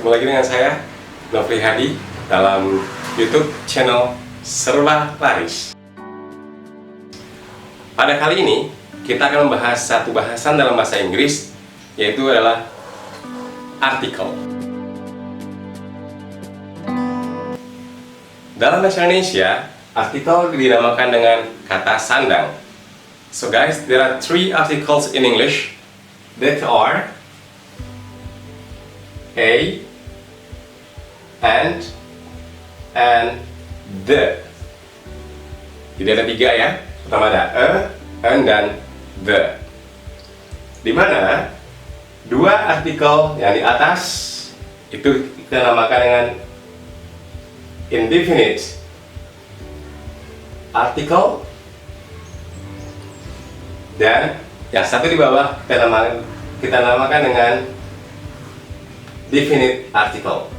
Bertemu lagi dengan saya, Nofri Hadi, dalam YouTube channel Serulah Laris. Pada kali ini, kita akan membahas satu bahasan dalam bahasa Inggris, yaitu adalah artikel. Dalam bahasa Indonesia, artikel dinamakan dengan kata sandang. So guys, there are three articles in English that are a, and the. Jadi ada tiga ya. Pertama ada a, and, dan the. Dimana dua artikel yang di atas itu kita namakan dengan indefinite article, dan yang satu di bawah kita namakan dengan definite article.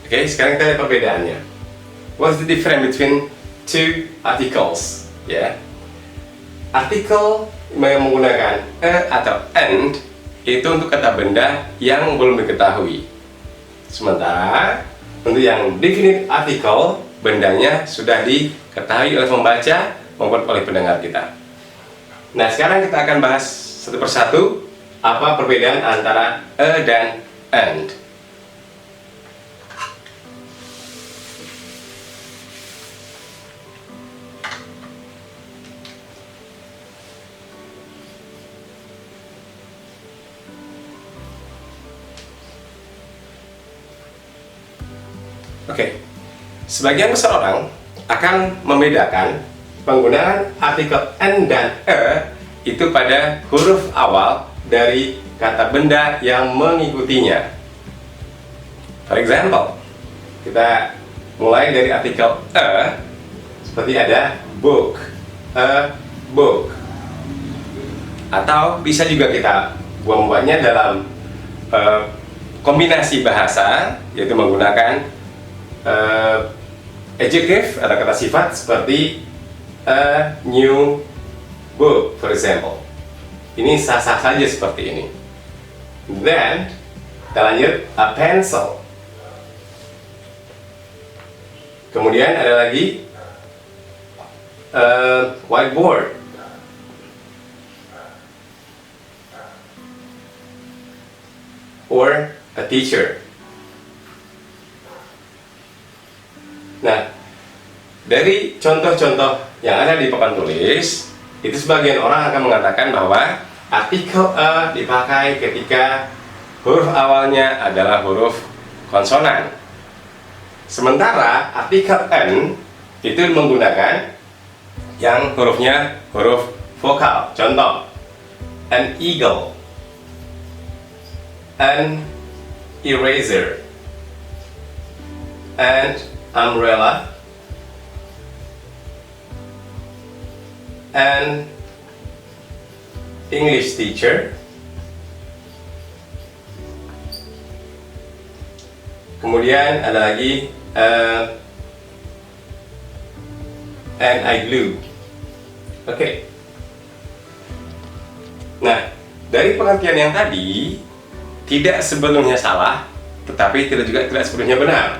Oke, sekarang kita lihat perbedaannya. What's the difference between two articles? Ya, artikel menggunakan a atau and itu untuk kata benda yang belum diketahui. Sementara untuk yang definite article, bendanya sudah diketahui oleh pembaca maupun oleh pendengar kita. Nah, sekarang kita akan bahas satu persatu apa perbedaan antara a dan and. Oke, sebagian besar orang akan membedakan penggunaan artikel and dan a itu pada huruf awal dari kata benda yang mengikutinya. For example, kita mulai dari artikel a, seperti ada book, a book. Atau bisa juga kita membuatnya dalam kombinasi bahasa, yaitu menggunakan adjective atau kata sifat seperti a new book, for example. Ini sah-sah saja seperti ini. Then kita lanjut, a pencil. Kemudian ada lagi whiteboard, or a teacher. Nah, dari contoh-contoh yang ada di papan tulis, itu sebagian orang akan mengatakan bahwa artikel a dipakai ketika huruf awalnya adalah huruf konsonan. Sementara artikel an itu menggunakan yang hurufnya huruf vokal. Contoh, an eagle, an eraser, and umbrella, an English teacher, kemudian ada lagi an igloo. Oke. Nah, dari pengertian yang tadi tidak sebelumnya salah, tetapi tidak sepenuhnya benar.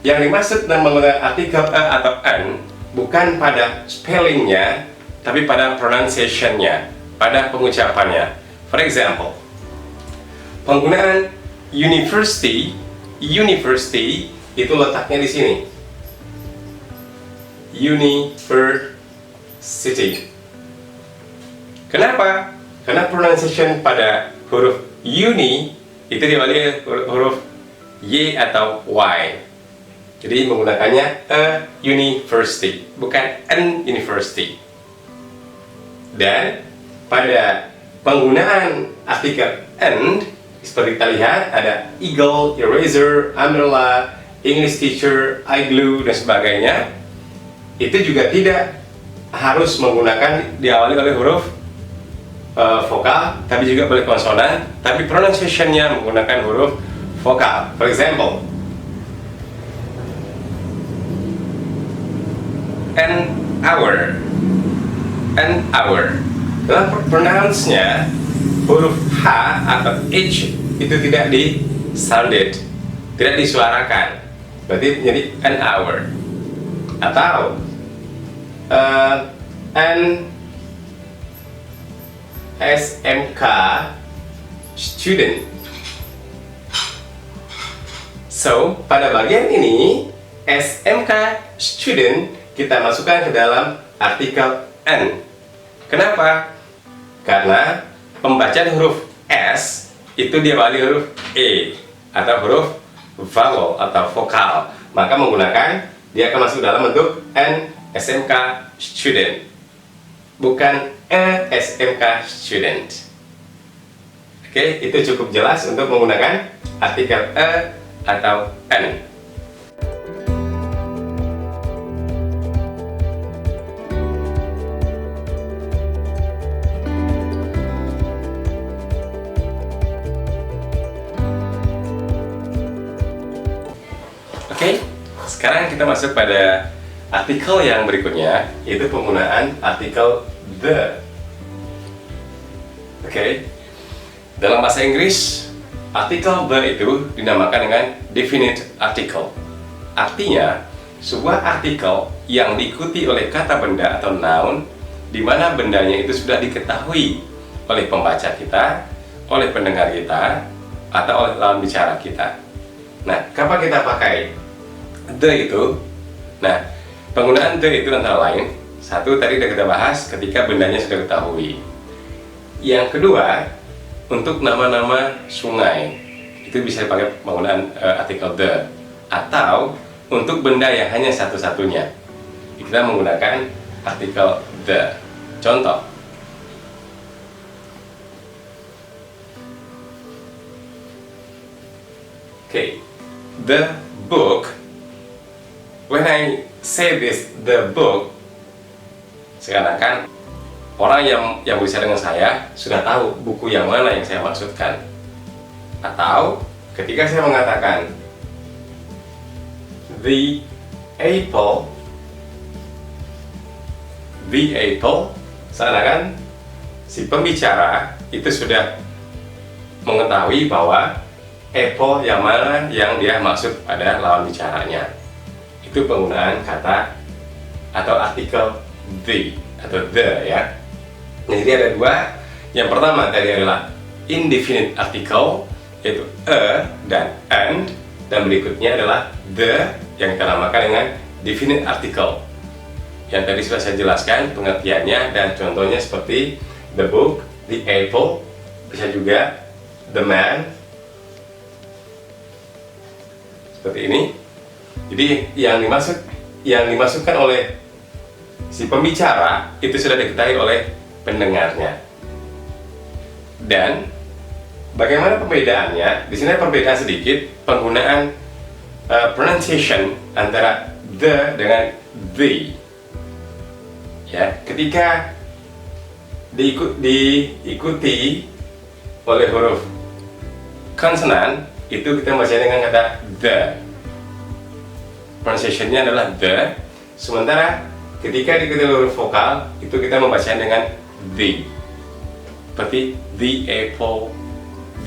Yang dimaksud dengan menggunakan artikel a atau an bukan pada spellingnya, tapi pada pronunciationnya, pada pengucapannya. For example, penggunaan university itu letaknya di sini. University. Kenapa? Karena pronunciation pada huruf uni itu diawali huruf y atau y. Jadi menggunakannya a university, bukan an university. Dan pada penggunaan artikel and, seperti kita lihat ada eagle, eraser, umbrella, English teacher, igloo, dan sebagainya. Itu juga tidak harus menggunakan diawali oleh huruf vokal, tapi juga boleh konsonan, tapi pronunciation-nya menggunakan huruf vokal. For example, an hour. An hour. Dalam pronounce-nya huruf H atau H itu tidak di-sounded, tidak disuarakan. Berarti jadi an hour. Atau an SMK student. So, pada bagian ini SMK student kita masukkan ke dalam artikel an. Kenapa? Karena pembacaan huruf S itu diawali huruf E atau huruf vowel atau vokal. Maka menggunakan dia akan masuk dalam bentuk an SMK student, bukan a SMK student. Oke, itu cukup jelas untuk menggunakan artikel a atau an. Oke, sekarang kita masuk pada artikel yang berikutnya, yaitu penggunaan artikel the. Oke, dalam bahasa Inggris, artikel the itu dinamakan dengan definite article. Artinya, sebuah artikel yang diikuti oleh kata benda atau noun, di mana bendanya itu sudah diketahui oleh pembaca kita, oleh pendengar kita, atau oleh lawan bicara kita. Nah, kapan kita pakai the itu? Nah, penggunaan the itu antara lain, satu tadi sudah kita bahas ketika bendanya sudah diketahui. Yang kedua, untuk nama-nama sungai itu bisa dipakai penggunaan artikel the. Atau untuk benda yang hanya satu-satunya, kita menggunakan artikel the. Contoh, the book. When I say this, the book, seakan-akan orang yang berbicara dengan saya sudah tahu buku yang mana yang saya maksudkan. Atau ketika saya mengatakan the apple, seakan-akan si pembicara itu sudah mengetahui bahwa apple yang mana yang dia maksud pada lawan bicaranya. Itu penggunaan kata atau artikel the atau the, ya. Jadi ada dua. Yang pertama tadi adalah indefinite article, yaitu a dan and, dan berikutnya adalah the yang kita namakan dengan definite article. Yang tadi sudah saya jelaskan pengertiannya dan contohnya seperti the book, the apple, bisa juga the man, seperti ini. Jadi yang dimasukkan oleh si pembicara itu sudah diketahui oleh pendengarnya. Dan bagaimana perbedaannya? Di sini ada perbedaan sedikit penggunaan pronunciation antara the dengan the. Ya, ketika diikuti oleh huruf konsonan itu kita membacanya dengan kata the. Pronunciation-nya adalah the. Sementara ketika diikuti oleh huruf vokal itu kita membacanya dengan the. Seperti the apple,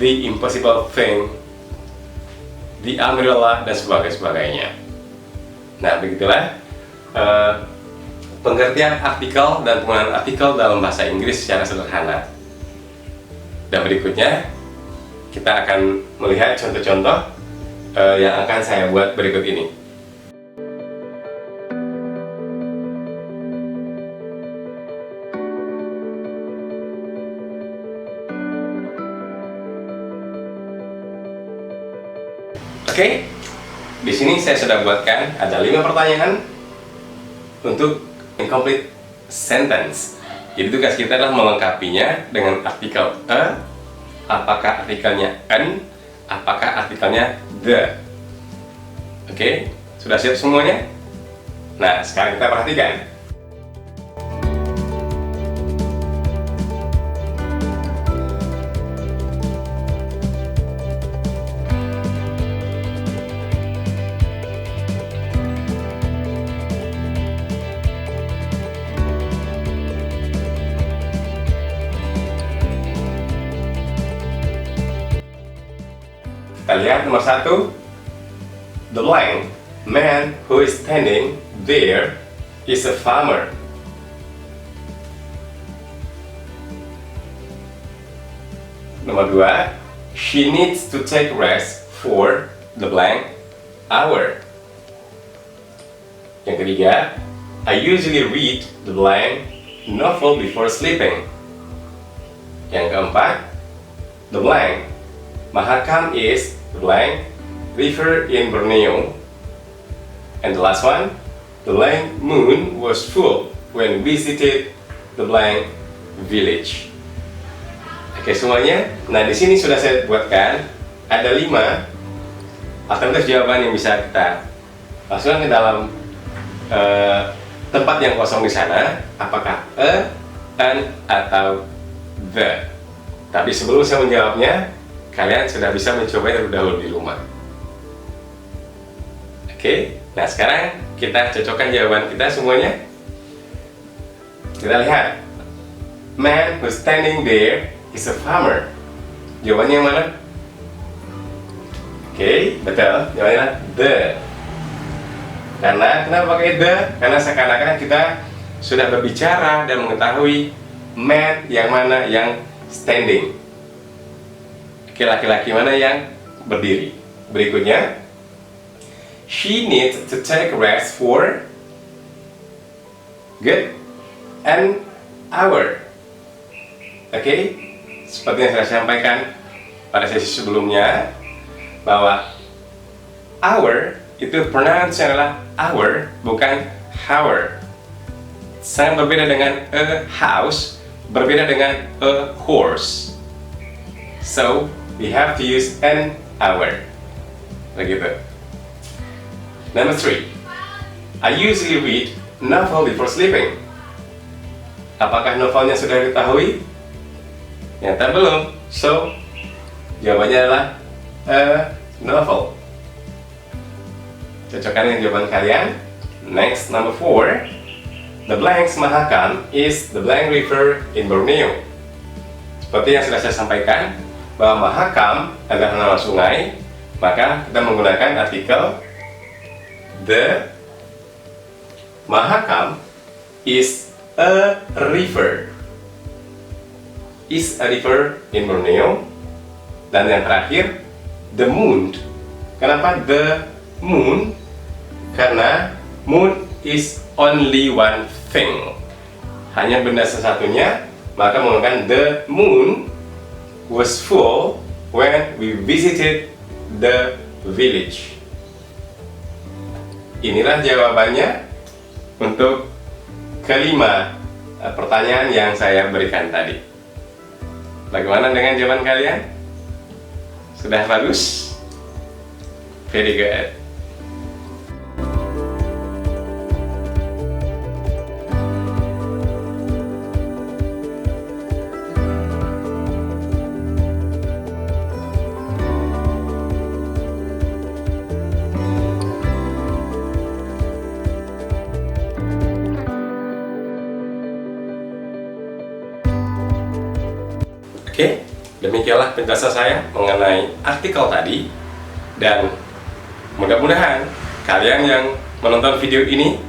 the impossible thing, the umbrella, dan sebagainya. Nah, begitulah pengertian artikel dan penggunaan artikel dalam bahasa Inggris secara sederhana. Dan berikutnya kita akan melihat contoh-contoh yang akan saya buat berikut ini. Oke, di sini saya sudah buatkan ada 5 pertanyaan untuk incomplete sentence. Jadi tugas kita adalah melengkapinya dengan artikel a, apakah artikelnya an, apakah artikelnya the. Oke, sudah siap semuanya? Nah, sekarang kita perhatikan. Kita lihat nomor 1. The blank man who is standing there is a farmer. Nomor 2. She needs to take rest for the blank hour. Yang ketiga, I usually read the blank novel before sleeping. Yang keempat, the blank Mahakam is the blank river in Borneo. And the last one, the blank moon was full when visited the blank village. Oke semuanya, nah di sini sudah saya buatkan ada 5 alternatif jawaban yang bisa kita masukkan ke dalam tempat yang kosong di sana, apakah an, atau the. Tapi sebelum saya menjawabnya, kalian sudah bisa mencoba terlebih dahulu di rumah. Oke, nah sekarang kita cocokkan jawaban kita semuanya. Kita lihat, man who's standing there is a farmer. Jawabannya yang mana? Oke, betul. Jawabannya the. Karena kenapa pakai the? Karena seakan-akan kita sudah berbicara dan mengetahui man yang mana yang standing. Oke, laki-laki mana yang berdiri. Berikutnya, she needs to take rest for good an hour. Oke, seperti yang saya sampaikan pada sesi sebelumnya, bahwa hour itu pronounce adalah hour, bukan hour. Sangat berbeda dengan a house, berbeda dengan a horse. So, we have to use an hour. Begitu. Number 3. I usually read novel before sleeping. Apakah novelnya sudah diketahui? Ternyata belum. So, jawabannya adalah a novel. Cocokkan dengan jawaban kalian. Next, number 4. The blank's Mahakam is the blank river in Borneo. Seperti yang sudah saya sampaikan, bahwa Mahakam adalah nama sungai, maka kita menggunakan artikel the Mahakam is a river. Is a river in Borneo. Dan yang terakhir, the moon. Kenapa the moon? Karena moon is only one thing. Hanya benda sesatunya, maka menggunakan the moon was full when we visited the village. Inilah jawabannya untuk kelima pertanyaan yang saya berikan tadi. Bagaimana dengan jawaban kalian? Sudah bagus? Very good. Oke, demikianlah penjelasan saya mengenai artikel tadi, dan mudah-mudahan kalian yang menonton video ini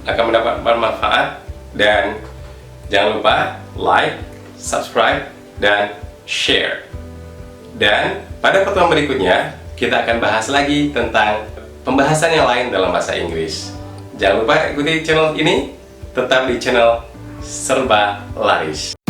akan mendapat manfaat, dan jangan lupa like, subscribe, dan share. Dan pada pertemuan berikutnya kita akan bahas lagi tentang pembahasan yang lain dalam bahasa Inggris. Jangan lupa ikuti channel ini, tetap di channel Serba Laris.